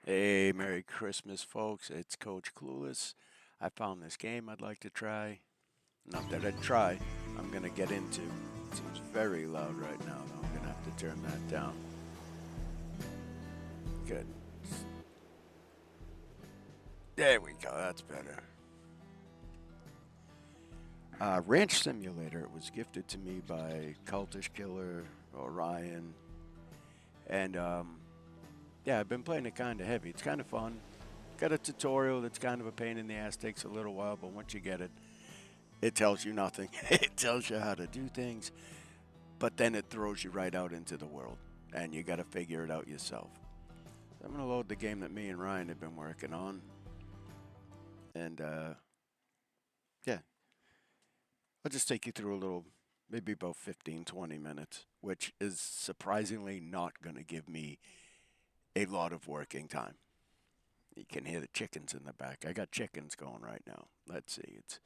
Hey, Merry Christmas, folks. It's Coach Clueless. I found this game I'd like to try. Not that I'd try, I'm going to get into. It seems very loud right now, though. I'm going to have to turn that down. Good. There we go. That's better. Ranch Simulator. It was gifted to me by Cultish Killer, Orion. And, yeah, I've been playing it kind of heavy. It's kind of fun. Got a tutorial that's kind of a pain in the ass. Takes a little while, but once you get it, it tells you nothing. It tells you how to do things, but then it throws you right out into the world, and you got to figure it out yourself. So I'm going to load the game that me and Ryan have been working on, and yeah, I'll just take you through a little, maybe about 15, 20 minutes, which is surprisingly not going to give me a lot of working time. You can hear the chickens in the back. I got chickens going right now. Let's see, it's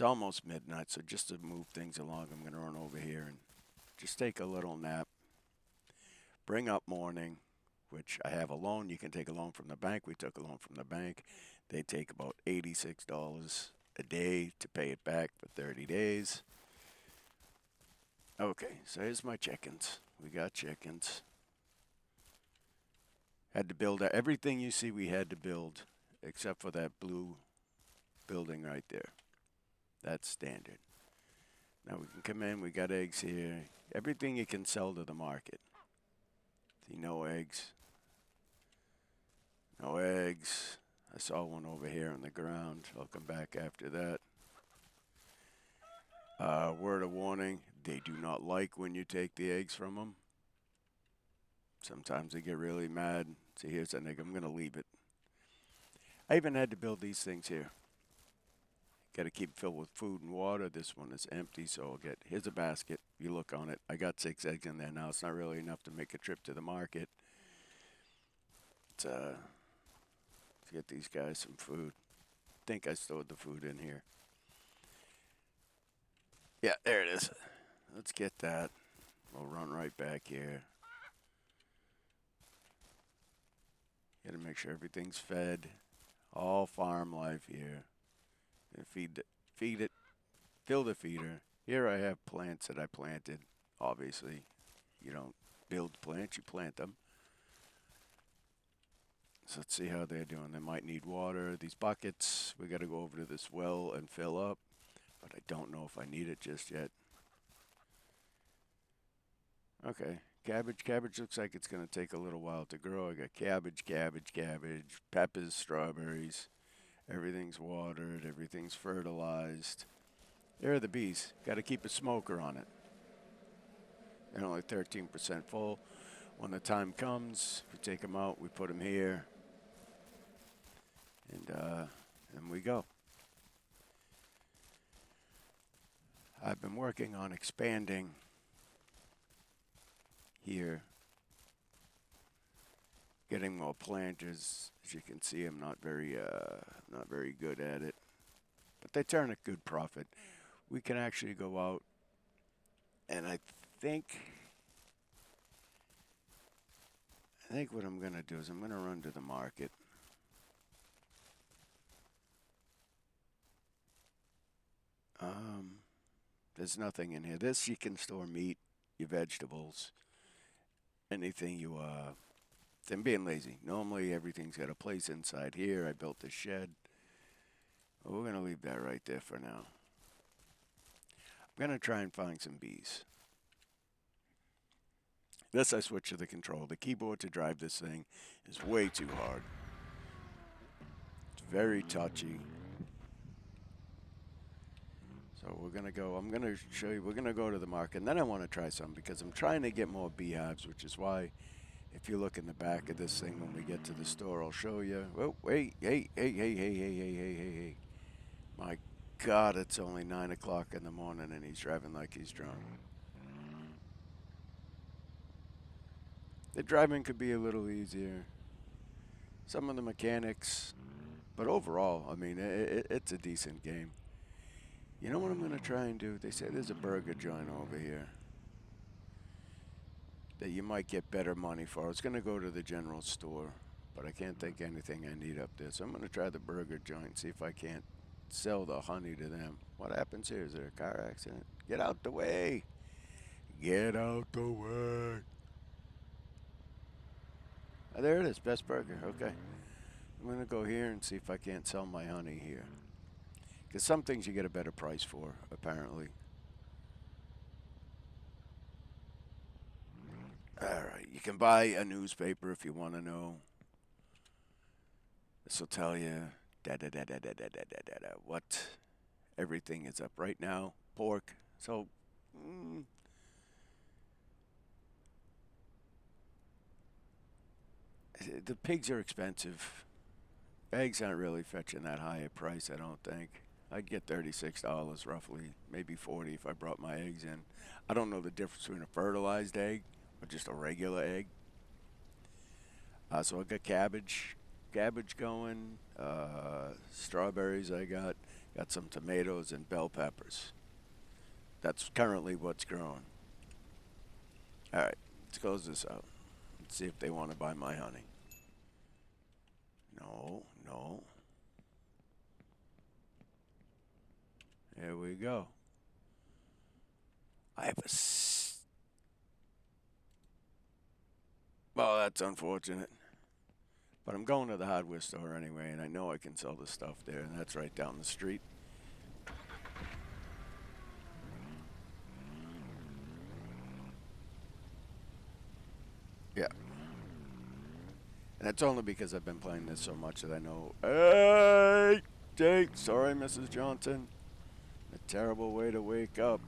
almost midnight, so just to move things along, I'm going to run over here and just take a little nap. Bring up morning, which I have a loan. You can take a loan from the bank. We took a loan from the bank. They take about $86 a day to pay it back for 30 days. Okay, so here's my chickens. We got chickens. Had to build everything you see we had to build, except for that blue building right there. That's standard. Now we can come in. We got eggs here. Everything you can sell to the market. See, no eggs. No eggs. I saw one over here on the ground. I'll come back after that. Word of warning, they do not like when you take the eggs from them. Sometimes they get really mad. See, here's an egg. I'm going to leave it. I even had to build these things here. Got to keep it filled with food and water. This one is empty, so I'll get, here's a basket. You look on it. I got 6 eggs in there now. It's not really enough to make a trip to the market. Let's get these guys some food. I think I stored the food in here. Yeah, there it is. Let's get that. We'll run right back here. Got to make sure everything's fed. All farm life here. And feed it. Fill the feeder. Here I have plants that I planted. Obviously, you don't build plants, you plant them. So let's see how they're doing. They might need water. These buckets, we got to go over to this well and fill up. But I don't know if I need it just yet. Okay, cabbage. Cabbage looks like it's going to take a little while to grow. I got cabbage, peppers, strawberries. Everything's watered. Everything's fertilized. There are the bees. Got to keep a smoker on it. They're only 13% full. When the time comes, we take them out. We put them here. And we go. I've been working on expanding here, getting more planters. As you can see, I'm not very good at it, but they turn a good profit. We can actually go out, and I think what I'm gonna do is I'm gonna run to the market. There's nothing in here. This you can store meat, your vegetables, anything you I'm being lazy. Normally everything's got a place inside here. I built this shed. But we're gonna leave that right there for now. I'm gonna try and find some bees. This I switch to the control. The keyboard to drive this thing is way too hard. It's very touchy. So we're gonna go. I'm gonna show you. We're gonna go to the market, and then I want to try some because I'm trying to get more beehives, which is why, if you look in the back of this thing when we get to the store, I'll show you. Oh, wait, hey. My God, it's only 9 o'clock in the morning, and he's driving like he's drunk. The driving could be a little easier. Some of the mechanics, but overall, I mean, it's a decent game. You know what I'm going to try and do? They say there's a burger joint over here that you might get better money for. I was going to go to the general store, but I can't think of anything I need up there. So I'm going to try the burger joint, see if I can't sell the honey to them. What happens here? Is there a car accident? Get out the way! Get out the way! Oh, there it is, Best Burger. Okay. I'm going to go here and see if I can't sell my honey here. Because some things you get a better price for, apparently. Alright, you can buy a newspaper if you want to know. This will tell you what everything is up right now. Pork. So, the pigs are expensive. Eggs aren't really fetching that high a price, I don't think. I'd get $36 roughly, maybe 40 if I brought my eggs in. I don't know the difference between a fertilized egg or just a regular egg. So I got cabbage going, strawberries I got some tomatoes and bell peppers. That's currently what's growing. All right, let's close this out. Let's see if they want to buy my honey. No. There we go. I have a... Well, that's unfortunate. But I'm going to the hardware store anyway, and I know I can sell the stuff there, and that's right down the street. Yeah. And that's only because I've been playing this so much that I know... Hey! Jake! Sorry, Mrs. Johnson. A terrible way to wake up.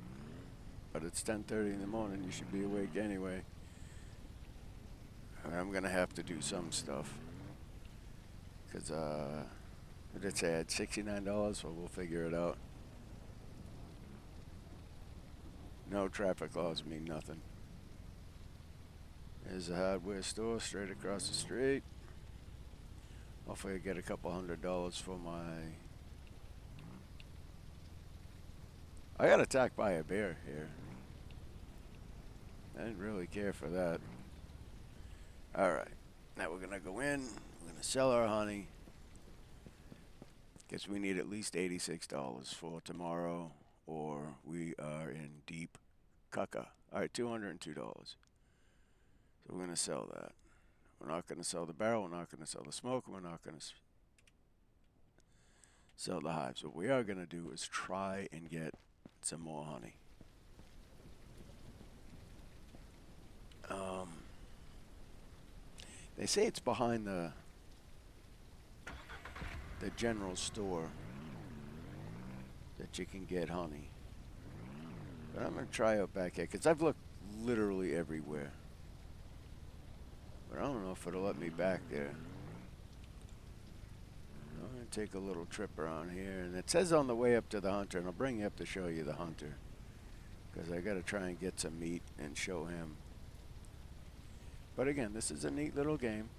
But it's 10:30 in the morning. You should be awake anyway. I'm going to have to do some stuff. Because, what did it say? I had $69, so we'll figure it out. No traffic laws mean nothing. There's a hardware store straight across the street. Hopefully I get a couple $100 for my... I got attacked by a bear here. I didn't really care for that. Alright. Now we're going to go in. We're going to sell our honey. Guess we need at least $86 for tomorrow, or we are in deep caca. Alright, $202. So we're going to sell that. We're not going to sell the barrel. We're not going to sell the smoke. We're not going to sell the hives. What we are going to do is try and get some more honey. They say it's behind the general store that you can get honey. But I'm going to try out back here because I've looked literally everywhere. But I don't know if it'll let me back there. I'm going to take a little trip around here. And it says on the way up to the hunter, and I'll bring you up to show you the hunter. Because I got to try and get some meat and show him. But again, this is a neat little game.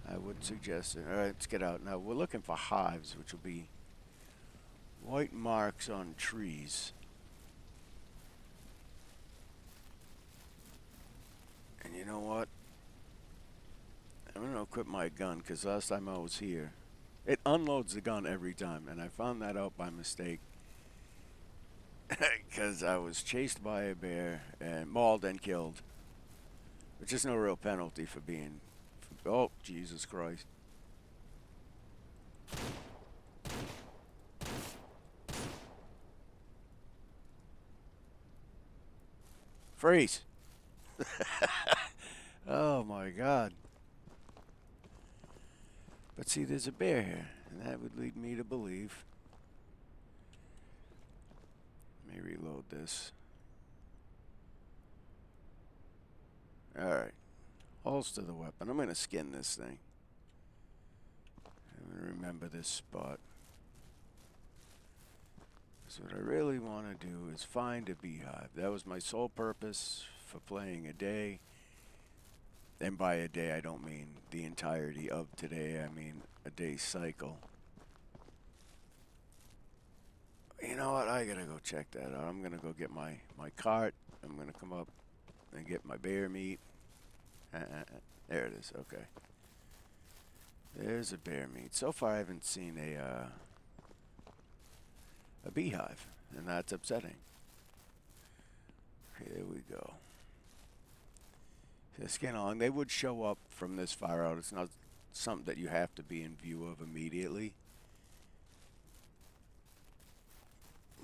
I would suggest it. Alright, let's get out. Now, we're looking for hives, which will be white marks on trees. And you know what? I'm going to equip my gun, because last time I was here, it unloads the gun every time, and I found that out by mistake. Because I was chased by a bear, and mauled and killed. Which is no real penalty for being... Oh, Jesus Christ. Freeze! Oh my God. But see, there's a bear here, and that would lead me to believe. Let me reload this. Alright. Holster the weapon. I'm going to skin this thing. I'm going to remember this spot. So what I really want to do is find a beehive. That was my sole purpose for playing a day. And by a day, I don't mean the entirety of today. I mean a day cycle. You know what? I got to go check that out. I'm going to go get my cart. I'm going to come up and get my bear meat. There it is. Okay. There's a bear meat. So far, I haven't seen a beehive, and that's upsetting. Here we go. So scan along. They would show up from this far out. It's not something that you have to be in view of immediately.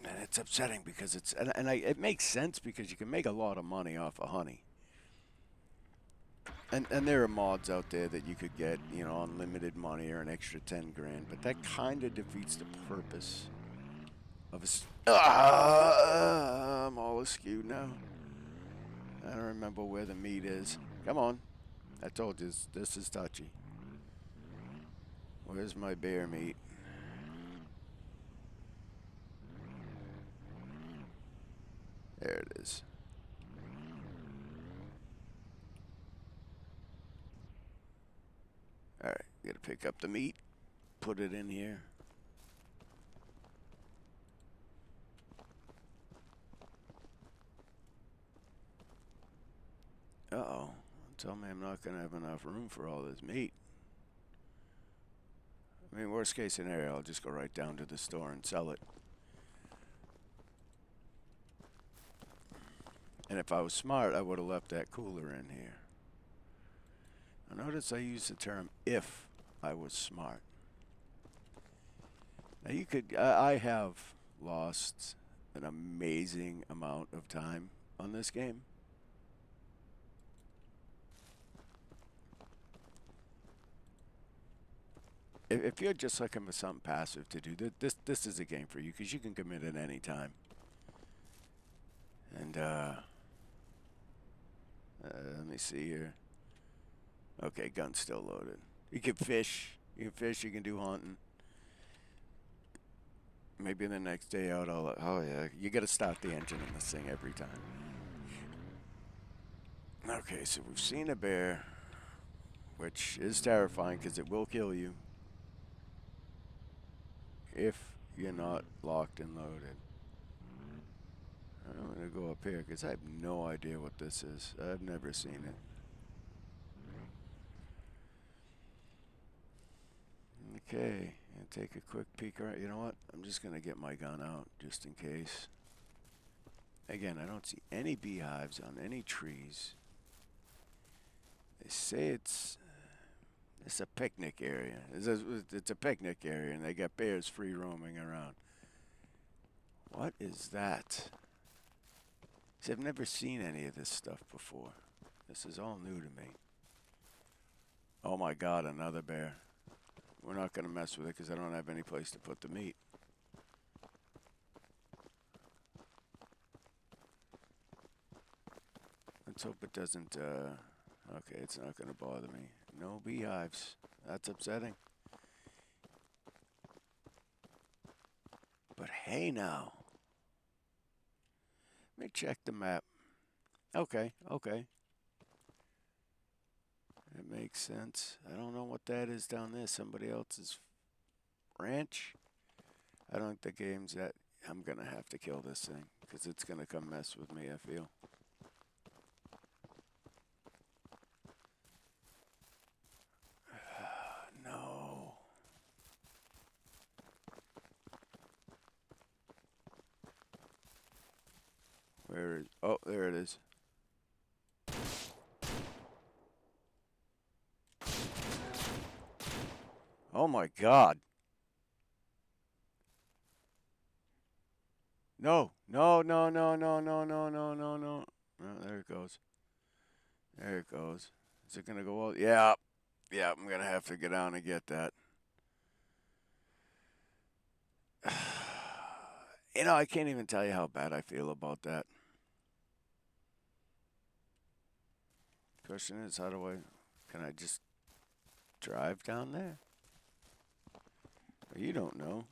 And it's upsetting because it's it makes sense because you can make a lot of money off of honey. And there are mods out there that you could get, you know, unlimited money or an extra 10 grand, but that kind of defeats the purpose of a. I'm all askew now. I don't remember where the meat is. Come on. I told you this is touchy. Where's my bear meat? There it is. Alright, gotta pick up the meat, put it in here. Uh-oh. Tell me I'm not gonna have enough room for all this meat. I mean, worst case scenario, I'll just go right down to the store and sell it. And if I was smart, I would have left that cooler in here. Now notice I use the term if I was smart. Now you could, I have lost an amazing amount of time on this game. If you're just looking for something passive to do, this is a game for you because you can commit at any time. And let me see here. Okay, gun's still loaded. You can fish. You can do hunting. Maybe the next day out, oh yeah, you got to start the engine in this thing every time. Okay, so we've seen a bear, which is terrifying because it will kill you if you're not locked and loaded. I'm going to go up here because I have no idea what this is. I've never seen it. Okay, and take a quick peek around. You know what? I'm just going to get my gun out just in case. Again, I don't see any beehives on any trees. They say it's a picnic area. It's a picnic area, and they got bears free roaming around. What is that? See, I've never seen any of this stuff before. This is all new to me. Oh my God, another bear. We're not going to mess with it because I don't have any place to put the meat. Let's hope it doesn't, okay, it's not going to bother me. No beehives. That's upsetting. But hey now. Let me check the map. Okay. It makes sense. I don't know what that is down there. Somebody else's ranch? I don't think the game's that. I'm going to have to kill this thing because it's going to come mess with me, I feel. No. Where is... Oh, there it is. Oh my God. No. No. Oh, there it goes. There it goes. Is it going to go out? Yeah. Yeah, I'm going to have to get down and get that. You know, I can't even tell you how bad I feel about that. Question is, can I just drive down there? You don't know.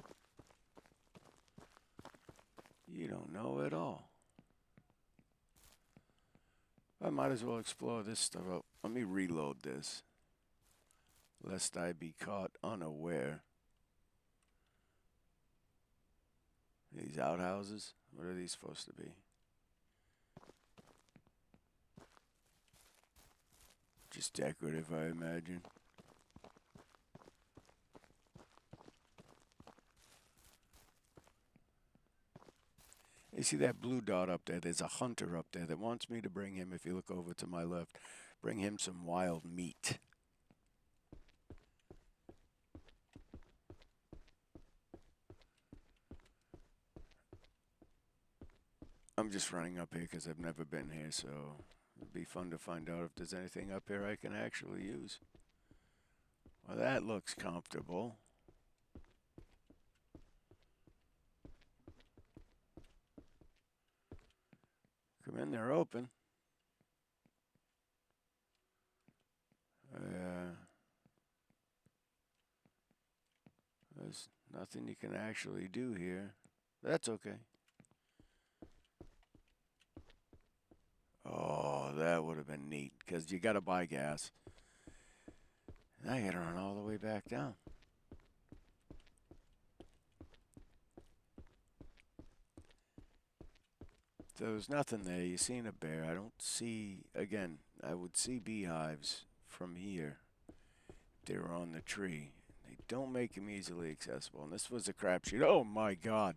You don't know at all. I might as well explore this stuff out. Let me reload this, lest I be caught unaware. These outhouses? What are these supposed to be? Just decorative, I imagine. You see that blue dot up there? There's a hunter up there that wants me to bring him, if you look over to my left, bring him some wild meat. I'm just running up here because I've never been here, so it'd be fun to find out if there's anything up here I can actually use. Well, that looks comfortable. Come in, they're open. There's nothing you can actually do here. That's okay. Oh, that would have been neat, because you got to buy gas. Now you got to run all the way back down. So there's nothing there. You seen a bear. I don't see, again, I would see beehives from here if they were on the tree. They don't make them easily accessible. And this was a crapshoot. Oh my God.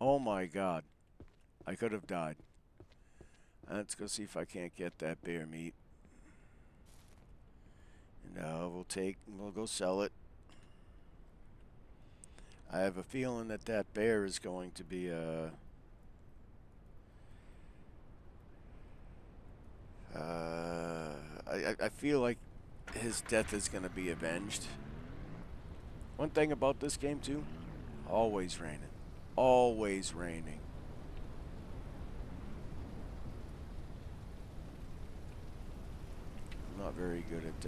Oh my God. I could have died. Let's go see if I can't get that bear meat. And we'll go sell it. I have a feeling that that bear is going to be I feel like his death is going to be avenged. One thing about this game too, always raining. Always raining. I'm not very good at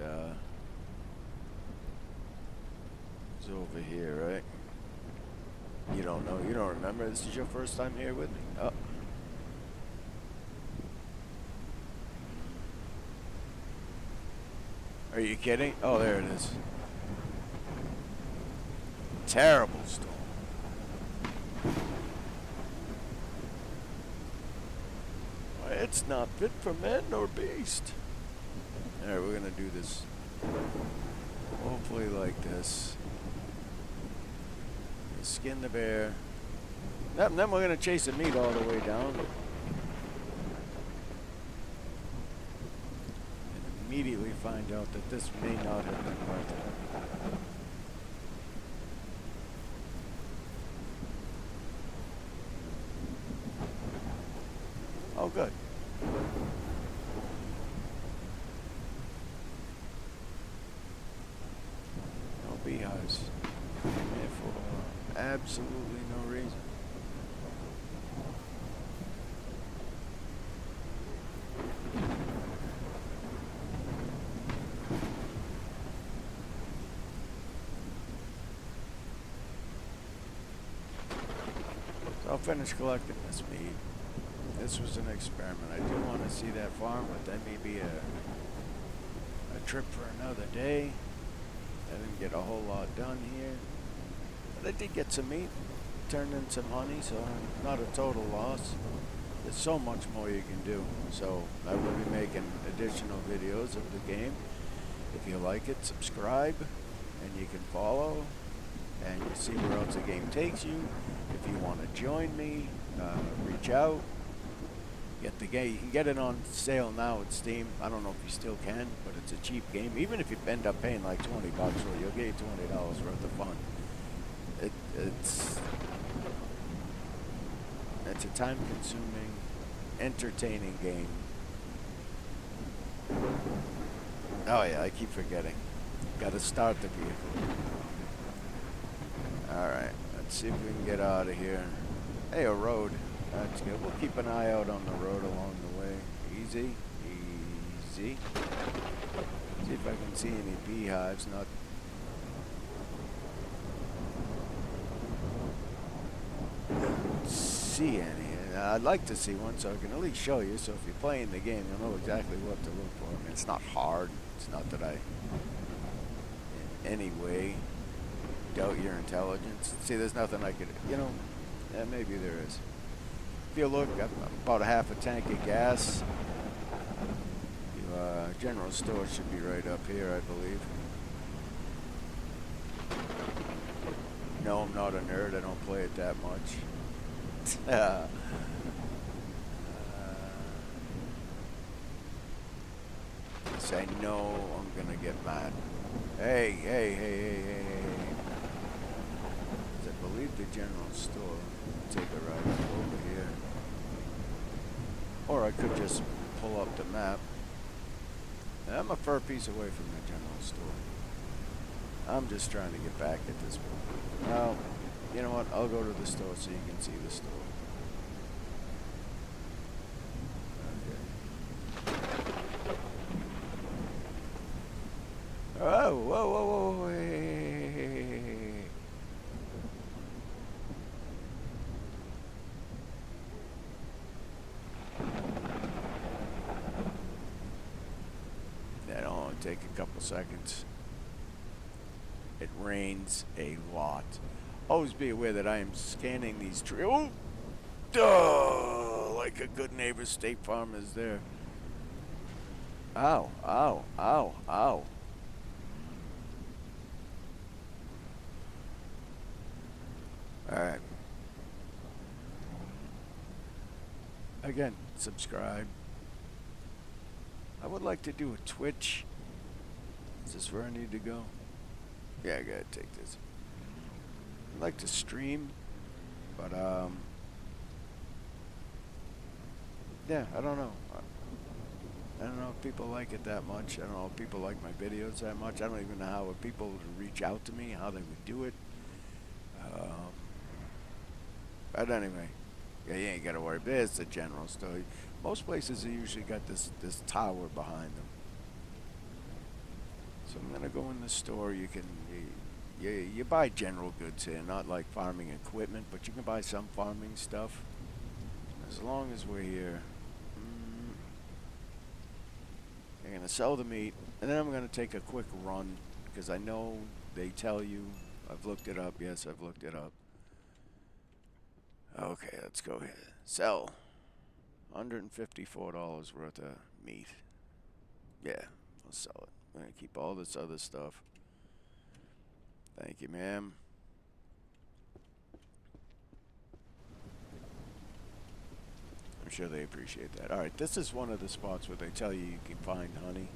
it's over here, right? You don't know, you don't remember. This is your first time here with me. Oh. Are you kidding? Oh, there it is. Terrible storm. It's not fit for man nor beast. Alright, we're gonna do this hopefully like this. Skin the bear. And then we're gonna chase the meat all the way down. Immediately find out that this may not have been worth it. Oh, good. No beehives. For absolutely no reason. I'll finish collecting this meat. This was an experiment. I do want to see that farm, but that may be a trip for another day. I didn't get a whole lot done here. But I did get some meat, turned in some honey, so not a total loss. There's so much more you can do. So I will be making additional videos of the game. If you like it, subscribe, and you can follow, and you see where else the game takes you. If you want to join me, reach out. Get the game. You can get it on sale now at Steam. I don't know if you still can, but it's a cheap game. Even if you end up paying like $20 for it, you'll get $20 worth of fun. It's a time-consuming, entertaining game. Oh yeah, I keep forgetting. Got to start the vehicle. All right, let's see if we can get out of here. Hey, a road. That's good. We'll keep an eye out on the road along the way. Easy, easy. See if I can see any beehives. Not. See any. I'd like to see one so I can at least show you. So if you're playing the game, you'll know exactly what to look for. I mean, it's not hard. It's not that I, in any way, doubt your intelligence. See, there's nothing I could. You know, yeah, maybe there is. If you look, about a half a tank of gas. You General store should be right up here, I believe. No, I'm not a nerd. I don't play it that much. I know I'm gonna get mad. Hey, hey, hey, hey, hey, hey. I believe the general store. Take a ride over here. Or I could just pull up the map. I'm a fur piece away from the general store. I'm just trying to get back at this point. Well, you know what? I'll go to the store so you can see the store. Oh, whoa, whoa, whoa, hey. That'll only take a couple seconds. It rains a lot. Always be aware that I am scanning these trees. Oh! Duh! Like a good neighbor, State Farm is there. Ow, ow, ow, ow. Alright. Again, subscribe. I would like to do a Twitch. Is this where I need to go? Yeah, I gotta take this. I'd like to stream, but yeah, I don't know. I don't know if people like it that much. I don't know if people like my videos that much. I don't even know how people would reach out to me, how they would do it. But anyway, yeah, you ain't gotta worry. There's the general store. Most places have usually got this tower behind them. So I'm gonna go in the store. You can you buy general goods here, not like farming equipment, but you can buy some farming stuff. As long as we're here, I'm gonna sell the meat, and then I'm gonna take a quick run because I know they tell you. I've looked it up. Yes, I've looked it up. Okay, let's go ahead. Sell. $154 worth of meat. Yeah, I'll sell it. I'm gonna keep all this other stuff. Thank you, ma'am. I'm sure they appreciate that. Alright, this is one of the spots where they tell you can find honey.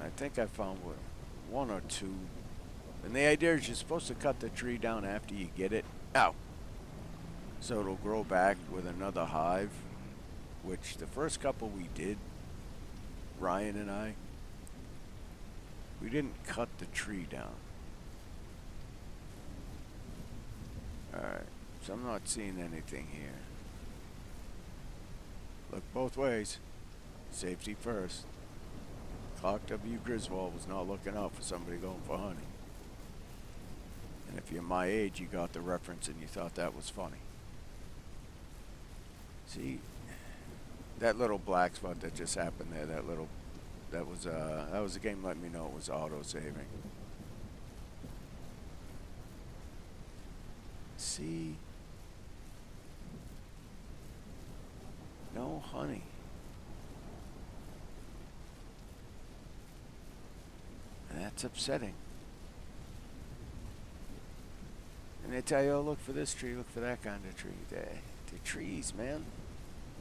I think I found one or two. And the idea is you're supposed to cut the tree down after you get it. Ow! So it'll grow back with another hive. Which the first couple we did, Ryan and I, we didn't cut the tree down. Alright, so I'm not seeing anything here. Look both ways. Safety first. Clark W. Griswold was not looking out for somebody going for honey. And if you're my age, you got the reference and you thought that was funny. See, that little black spot that just happened there, that was the game letting me know it was auto-saving. See? No honey. And that's upsetting. And they tell you, oh, look for this tree, look for that kind of tree. The trees, man.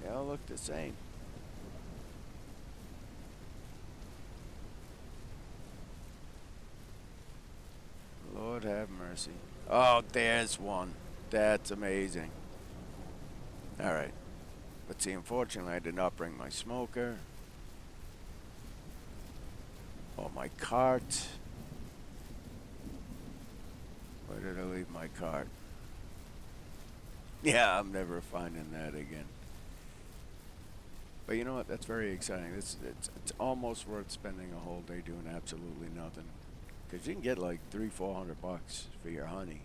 They all look the same. Lord have mercy. Oh, there's one. That's amazing. Alright. But see, unfortunately, I did not bring my smoker. Or my cart. Where did I leave my cart? Yeah, I'm never finding that again. But you know what? That's very exciting. It's almost worth spending a whole day doing absolutely nothing. Because you can get like $300-400 for your honey.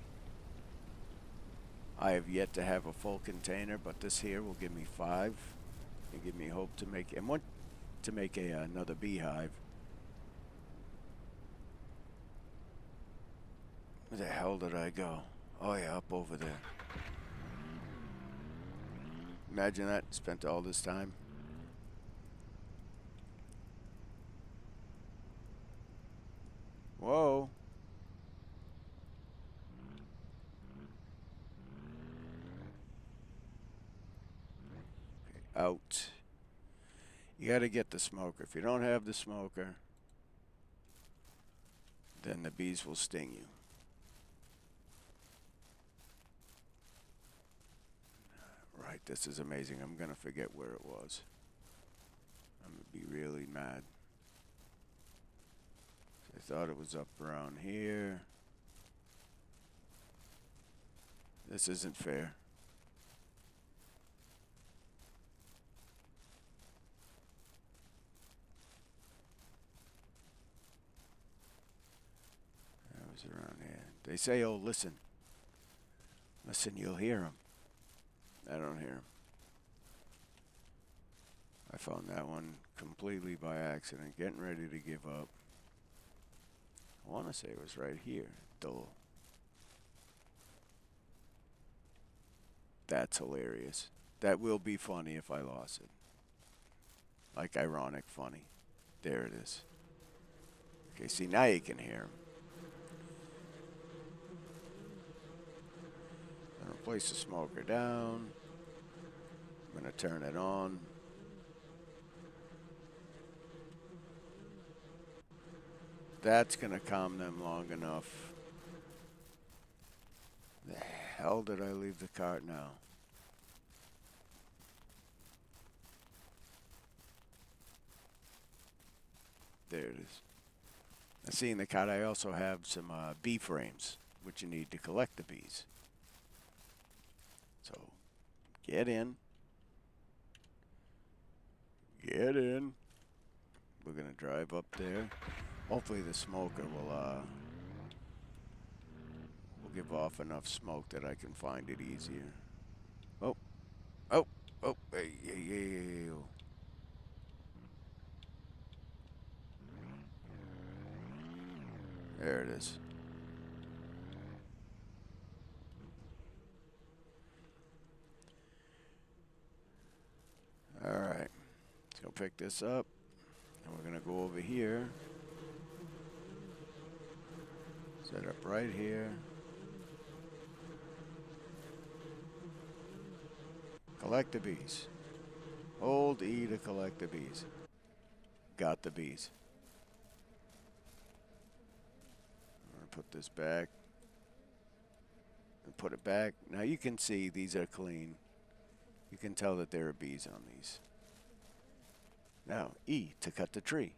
I have yet to have a full container, but this here will give me 5. And give me hope to make, and want to make another beehive. Where the hell did I go? Oh yeah, up over there. Imagine that. Spent all this time. Whoa. Out. You got to get the smoker. If you don't have the smoker, then the bees will sting you. Right, this is amazing. I'm going to forget where it was. I'm going to be really mad. I thought it was up around here. This isn't fair. That was around here. They say, oh, listen. Listen, you'll hear them. I don't hear them. I found that one completely by accident, getting ready to give up. I want to say it was right here. Dull. That's hilarious. That will be funny if I lost it. Like ironic funny. There it is. Okay, see, now you can hear him. I'm going to place the smoker down. I'm going to turn it on. That's going to calm them long enough. The hell did I leave the cart now? There it is. I see in the cart I also have some bee frames, which you need to collect the bees. So, get in. Get in. We're going to drive up there. Hopefully the smoker will give off enough smoke that I can find it easier. Oh. Oh. Oh. Hey, hey, hey, hey, oh. There it is. All right. Let's go pick this up. And we're going to go over here. Set up right here. Collect the bees. Hold E to collect the bees. Got the bees. I'm going to put this back. And put it back. Now you can see these are clean. You can tell that there are bees on these. Now, E to cut the tree.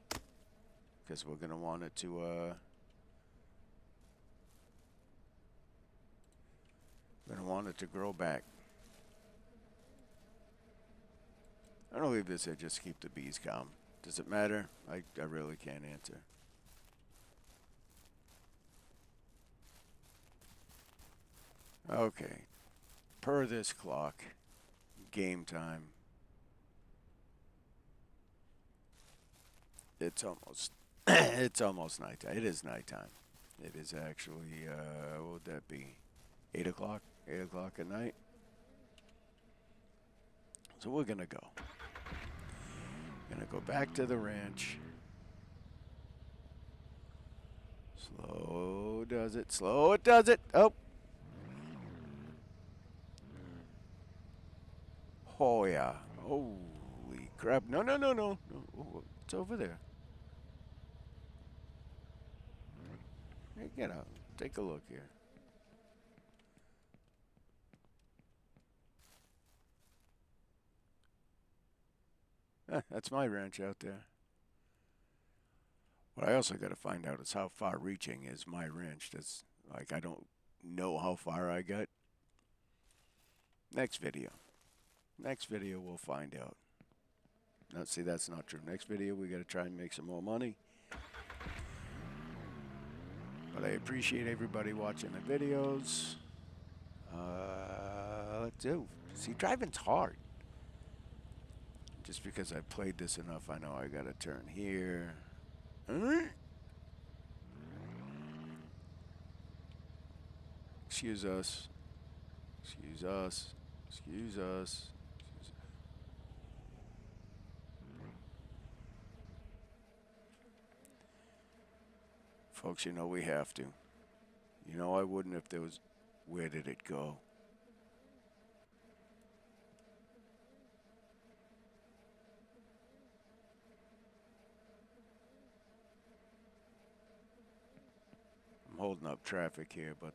Because we're going to want it to, we're going to want it to grow back. I don't leave this here, just keep the bees calm. Does it matter? I really can't answer. Okay. Per this clock, game time. It's almost it's almost nighttime. It is nighttime. It is actually what would that be? 8 o'clock? 8 o'clock at night. So we're gonna go. Gonna go back to the ranch. Slow does it. Slow it does it. Oh. Oh yeah. Holy crap. No, no, no, no. No. Oh, it's over there. Hey, get out. Take a look here. That's my ranch out there. What I also got to find out is how far reaching is my ranch. That's like I don't know how far I got. Next video. Next video we'll find out. No, see, that's not true. Next video we got to try and make some more money. But I appreciate everybody watching the videos. Let's do. See, driving's hard. Just because I played this enough, I know I got to turn here. Excuse us. Excuse us. Excuse us. Excuse Folks, you know we have to. You know I wouldn't if there was... Where did it go? I'm holding up traffic here, but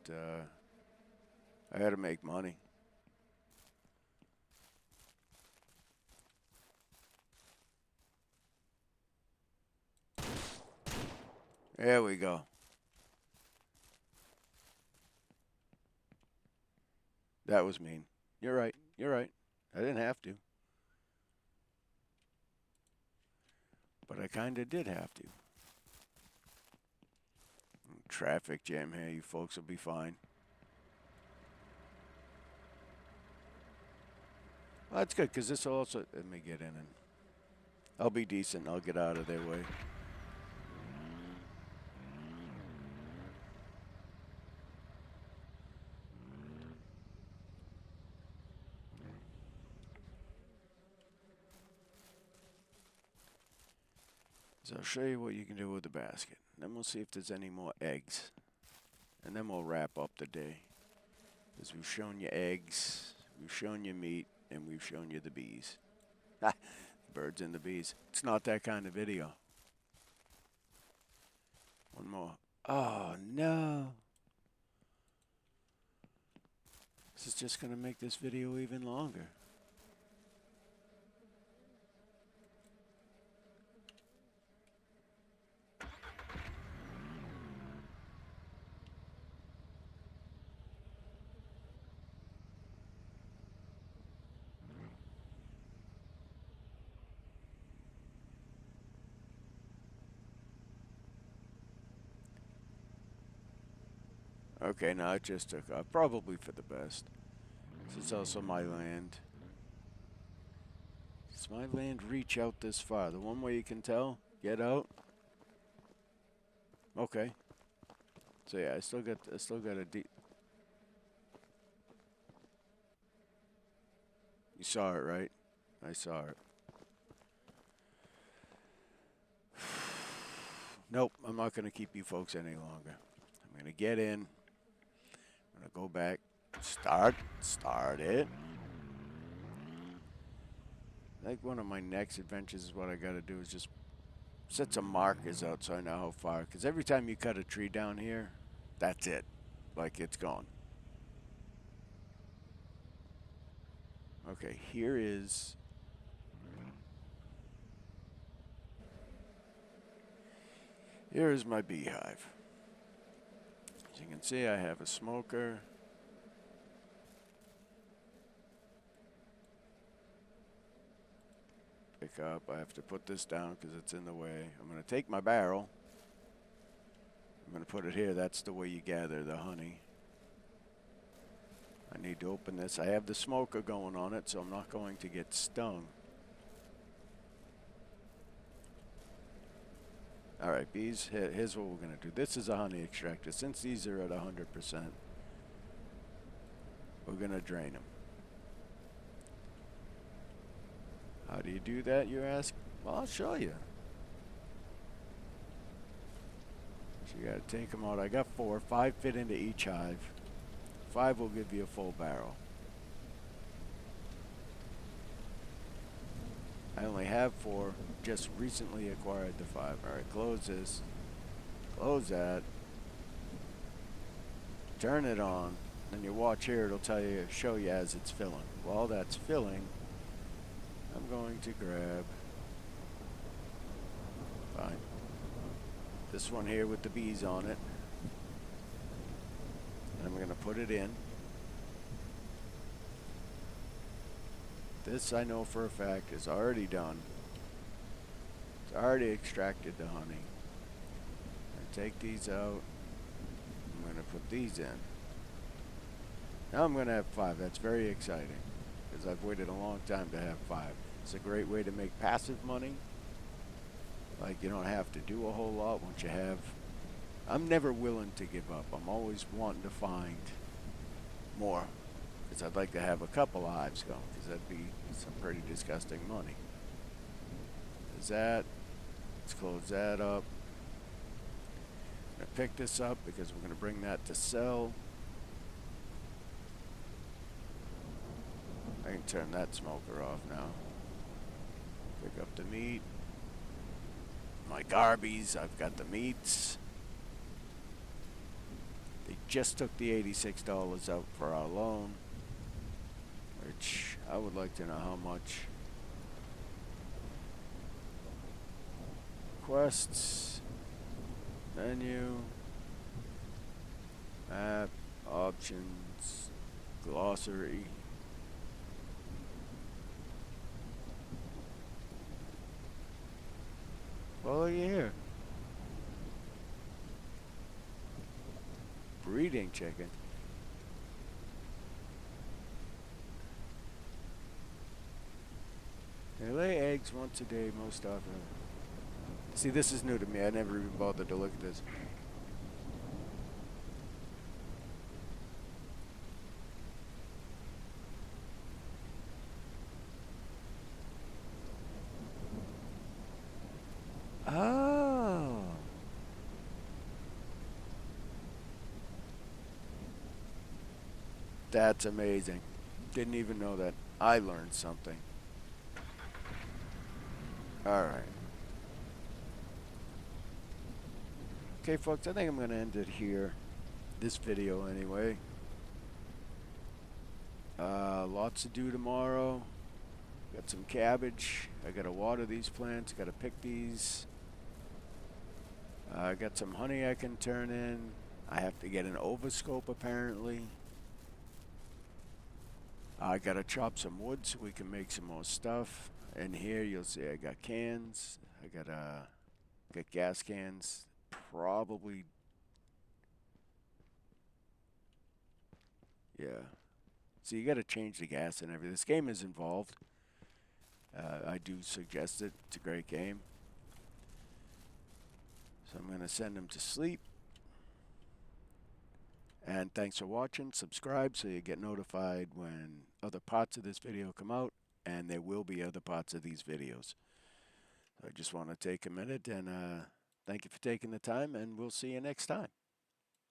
I got to make money. There we go. That was mean. You're right. You're right. I didn't have to. But I kind of did have to. Traffic jam here. You folks will be fine. Well, that's good, because this will also... Let me get in and... I'll be decent. I'll get out of their way. So I'll show you what you can do with the basket. Then we'll see if there's any more eggs. And then we'll wrap up the day. Because we've shown you eggs, we've shown you meat, and we've shown you the bees. Ha! Birds and the bees. It's not that kind of video. One more. Oh, no. This is just going to make this video even longer. Okay, now it just took off. Probably for the best. This is also my land. Does my land reach out this far? The one way you can tell? Get out? Okay. So yeah, I still got a deep... You saw it, right? I saw it. Nope, I'm not going to keep you folks any longer. I'm going to get in. I'm going to go back. Start it. I think one of my next adventures is what I got to do is just set some markers out so I know how far. Because every time you cut a tree down here, that's it. Like, it's gone. Okay, here is... Here is my beehive. As you can see, I have a smoker. Pick up. I have to put this down because it's in the way. I'm going to take my barrel. I'm going to put it here. That's the way you gather the honey. I need to open this. I have the smoker going on it, so I'm not going to get stung. All right, bees, here's what we're going to do. This is a honey extractor. Since these are at 100%, we're going to drain them. How do you do that, you ask? Well, I'll show you. So you got to take them out. I got 4. 5 fit into each hive. 5 will give you a full barrel. I only have 4. Just recently acquired the 5. All right, close this. Close that. Turn it on. Then you watch here. It'll tell you, show you as it's filling. While that's filling, I'm going to grab. Fine. This one here with the bees on it. And I'm going to put it in. This I know for a fact is already done. It's already extracted the honey. I take these out. I'm going to put these in. Now I'm going to have 5. That's very exciting because I've waited a long time to have 5. It's a great way to make passive money. Like, you don't have to do a whole lot once you have. I'm never willing to give up. I'm always wanting to find more. Because I'd like to have a couple of hives going. Because that'd be some pretty disgusting money. There's that. Let's close that up. Gonna pick this up because we're gonna bring that to sell. I can turn that smoker off now. Pick up the meat. My garbies, I've got the meats. They just took the $86 out for our loan, which I would like to know how much. Quests, menu, map, options, glossary. Well, look here. Breeding chicken. They lay eggs once a day most often. See, this is new to me. I never even bothered to look at this. Oh. That's amazing. Didn't even know that. I learned something. All right. Okay, folks, I think I'm going to end it here. This video, anyway. Lots to do tomorrow. Got some cabbage. I got to water these plants. Got to pick these. I got some honey I can turn in. I have to get an ovoscope, apparently. I got to chop some wood so we can make some more stuff. And here you'll see I got cans. I got gas cans. Probably. Yeah. So you got to change the gas and everything. This game is involved. I do suggest it. It's a great game. So I'm going to send them to sleep. And thanks for watching. Subscribe so you get notified when other parts of this video come out. And there will be other parts of these videos. So I just want to take a minute and thank you for taking the time. And we'll see you next time.